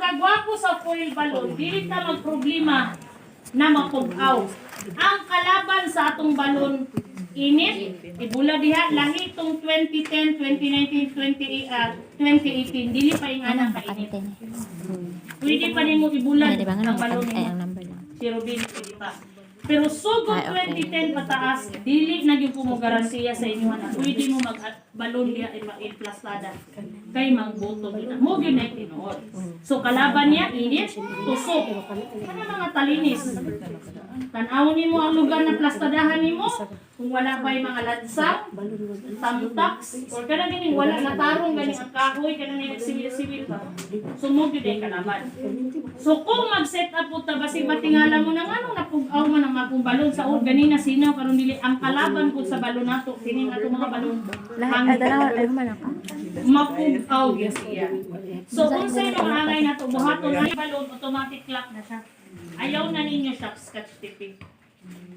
kagwapo sa foil balloon, dili ta magproblema na mapugaw. Ang kalaban sa atong balon init, ibula diha lahi itong 2010, 2019, 2018, dili pa yung anang kainit. Pwede pa nimo ibulan ang balon nimo. Si Robin, pwede pa. Pero sugod 2010 pataas, dili na gyud ko mo garantiya sa inyo na pwede mo mag-balon diha i-plastada. Kay mangboto gina. Mo gyud na tinuod. So kalaban niya init, tusok. Ano mga talinis? Tan-awon nimo ang lugar na plastadahan nimo. Kung wala pa yung mga ladsang, tamtax, or kanang ganing wala natarong ganing ang kahoy, kanang nagsibil-sibil pa. Sumog yun ay kalaban. So kung mag-set up po ta, basi matingala mo ng ano, napugaw mo ng mapong balon sa o, ganina sinaw, karon dili, ang kalaban po sa balon nato, tining nato mga balon, mapugaw yun siya. So kung sa'yo nung hangay nato, buhaton na yung balon, automatic lock na siya. Ayaw na ninyo siya, scotch tipping.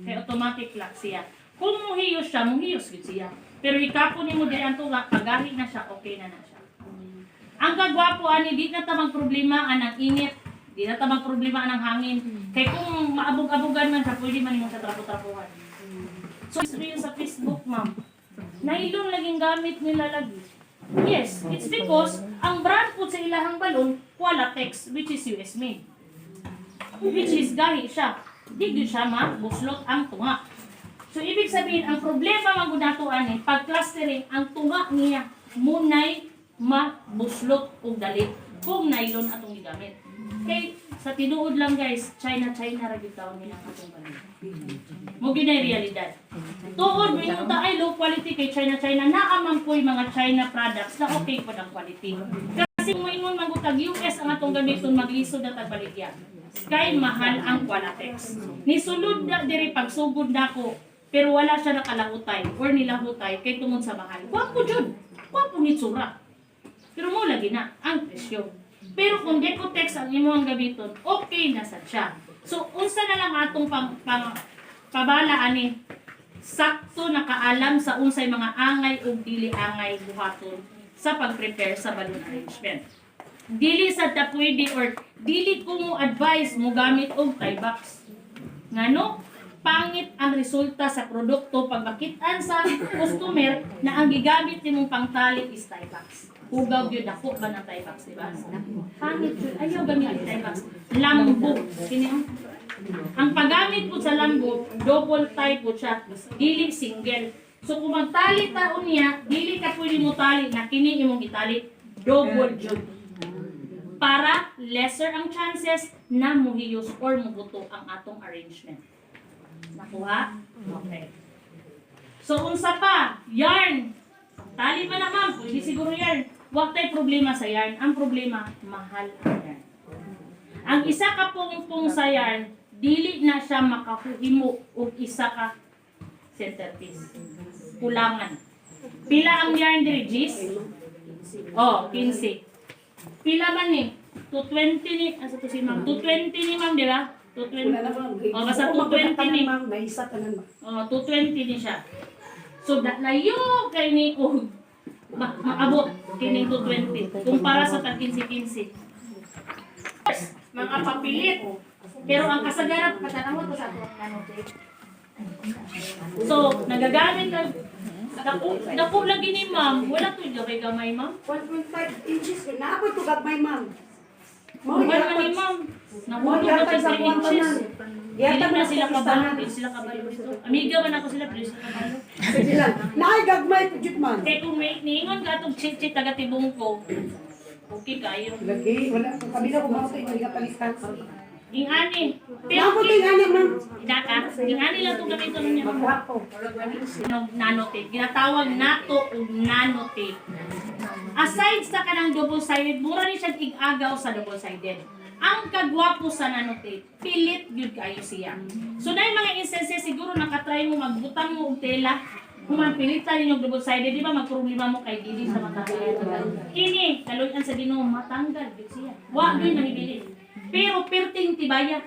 Kaya automatic lock siya. Kung muhiyos siya, muhiyos yun siya. Pero ikapo ni mo din ang tuwa, pagahi na siya, okay na na siya. Ang kagwapo, ani, di na tamang problema ang init, di na tamang problema ang hangin. Kaya kung maabog-abogan man siya, pwede man yung sa trapo-trapuhan. So, yun sa Facebook, ma'am. Nylon laging gamit nila lagi. Yes, it's because ang brand po sa ilahang balon, Qualatex, which is US made. Which is gahi siya. Di siya buslot ang tunga. So, ibig sabihin, ang problema magudatuan eh, pag-clustering, ang tunga niya, munay mabuslot o dalit kung nylon atong gigamit. Okay, sa tinuod lang guys, China rin taon nila atong balit. Mugin na realidad. Tuod, minunta ay low quality kay China, naaman po yung mga China products na okay po ng quality. Kasi kung maingon magutag US ang atong gamiton, maglisod at agbaligya. Kay mahal ang Qualatex. Nisulod na diri pagsugod nako, pero wala siya nakalahutay or nilahutay kay tungod sa mahal. Wapo jud. Wapo nitsura. Pero mo lagi na ang presyo. Pero kung Decotex ang imong gabiton, okay na sad siya. So unsa na lang atong pabala ani? Sakto nakaalam sa unsay mga angay ug dili angay buhaton sa pag-prepare sa balloon arrangement. Dili sad ta pwede or dili ko mo advise mo gamit og tie box. Ngano? Pangit ang resulta sa produkto pag makitaan sa customer na ang gigamit nimong pangtali is tie box. Hugaw yun, dako ba ng tie box, diba? Pangit yun. Ayaw gamit ang tie box. Lambo. Ang paggamit po sa lambo, double tie po siya. Dili single. So kung magtali taon niya, dili ka pwede mo tali na kini imong itali. Double yun. Para lesser ang chances na muhiyos or mubuto ang atong arrangement. Nakuha? Okay. So, unsa pa? Yarn. Tali man na ma'am. Pwede siguro yarn. Huwag tayo problema sa yarn. Ang problema, mahal ang yarn. Ang isa ka pong sa yarn, dili na siya makahuhimo o isa ka centerpiece. Kulangan. Pila ang yarn diri, Gis? Oh, 15. Pila man ni? 220 ni. Asa to si ma'am? 220 ni ma'am, di ba? 220. Oh, basta 220 ni. Oh, 220 ni siya. So, layo kay ni maabot kining 220 kumpara sa tag 15-15. Mga papilit. Pero ang kasagaran, katanaw to sa atong nanotape. So, nagagamit ka dako lagi ni ma'am. Wala to gamay ma'am. 1.5 inches. Naabot to gagmay ma'am. Mawala man ni ma'am. Nahulog na tayo 3 inches. Hindi na sila kabalo. Hindi sila kabalo dito. Amiga man ako sila, pero sila kabalo. Sige lang. Naigagmay po dito man. Kaya kung may niingon ka itong chit-chit taga-tibong ko, okay kayo. Lagi. Wala. Kabila ko mga kayo. Hindi ka palitan. Ingani. Ako din ani ma'am. Daka. Ingani lang itong gamito niya. Magwapo. Nanotape. Ginatawag nato o nanotape. Aside sa kanang double-sided, mura rin siya ig-agaw sa double-sided. Ang kagwapo sa nanotape, pilit yun kayo siya. So dahil mga instances, siguro nakatry mo, magbutang mo og tela, kung pilitan ninyo double-sided, di ba magproblema mo kay dili sa matanggal. Kini, kaluyan sa Ginoo, matanggal yun siya. Wag yun manibili. Pero perting tibaya.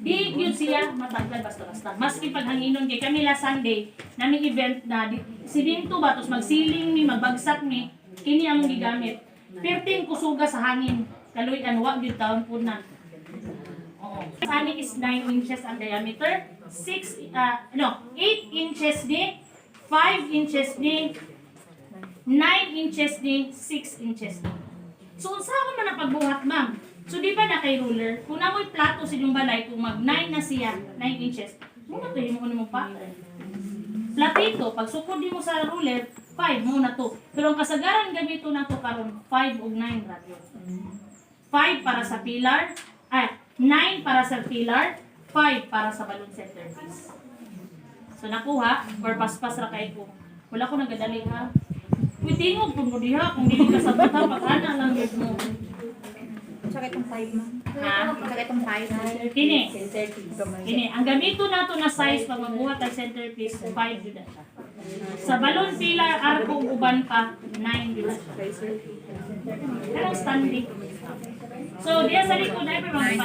Di yun siya matanggal basta-basta. Maski paghanginon kay kami last Sunday, namin event na siminto ba, tapos magsiling mi, magbagsak mi, kini ang gigamit. Perting kusuga sa hangin. kaluyan wa gyud taon punan. Oo. Ani is 9 inches ang diameter, 8 inches ni, 5 inches ni, 9 inches ni, 6 inches ni. So unsa man na pagbuhat, ma'am? So di ba na kay ruler, kung namoy plato sa inyong balay kung mag 9 na siya, 9 inches. Mo to himo mo pa. Platito, pag sukod mo sa ruler, 5 mo na to. Pero ang kasagaran gamito na to karon 5 ug 9 radyo. 5 para sa pillar, 9 para sa pillar, 5 para sa balloon centerpiece. So nakuha, or paspas ra kay ko. Wala ko nagadali ha. Uy, tingog po mo diha, kung hindi ka sabot ha, pag-ana lang yun mo. Tsaka itong 5 mo. Ha? Tsaka itong 5. Kini. Kini. Ang gamito nato na size pag magbuhat ang centerpiece, 5 yun na siya. Sa balloon pillar, arco, uban pa, 9 yun na siya. Anong standing? So, diya sa likod na everyone,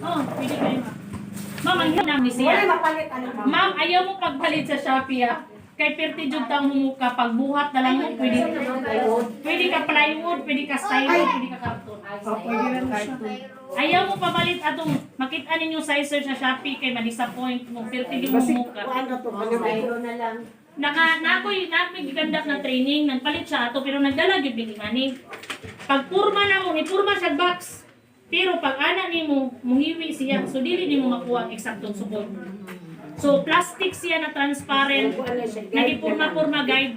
oh, pwede kayo ma. Ma'am, ang hirap namin Wala siya. mapalit ano ma'am. Ma'am, ayaw mo pagpalit sa Shopee ah. Kay perti jud tang humuka pagbuhat na lang mo pwede. Pwede ka plywood, pwede ka stylo, pwede ka karton. Pwede rin siya. Ayaw mo papalit atong makita ninyo size sa Shopee kay ma-disappoint mo perti di mo Kasi humuka. kuan na to. Mayro na lang. Nakoy gigandak na training, nagpalit siya ato pero nagdala gyud bini mani. Pag purma na mo, ni purma siya box. Pero pag ana nimo, muhiwi siya. So dili nimo makuha ang eksaktong sukod. So plastic siya na transparent, nagipurma-purma guide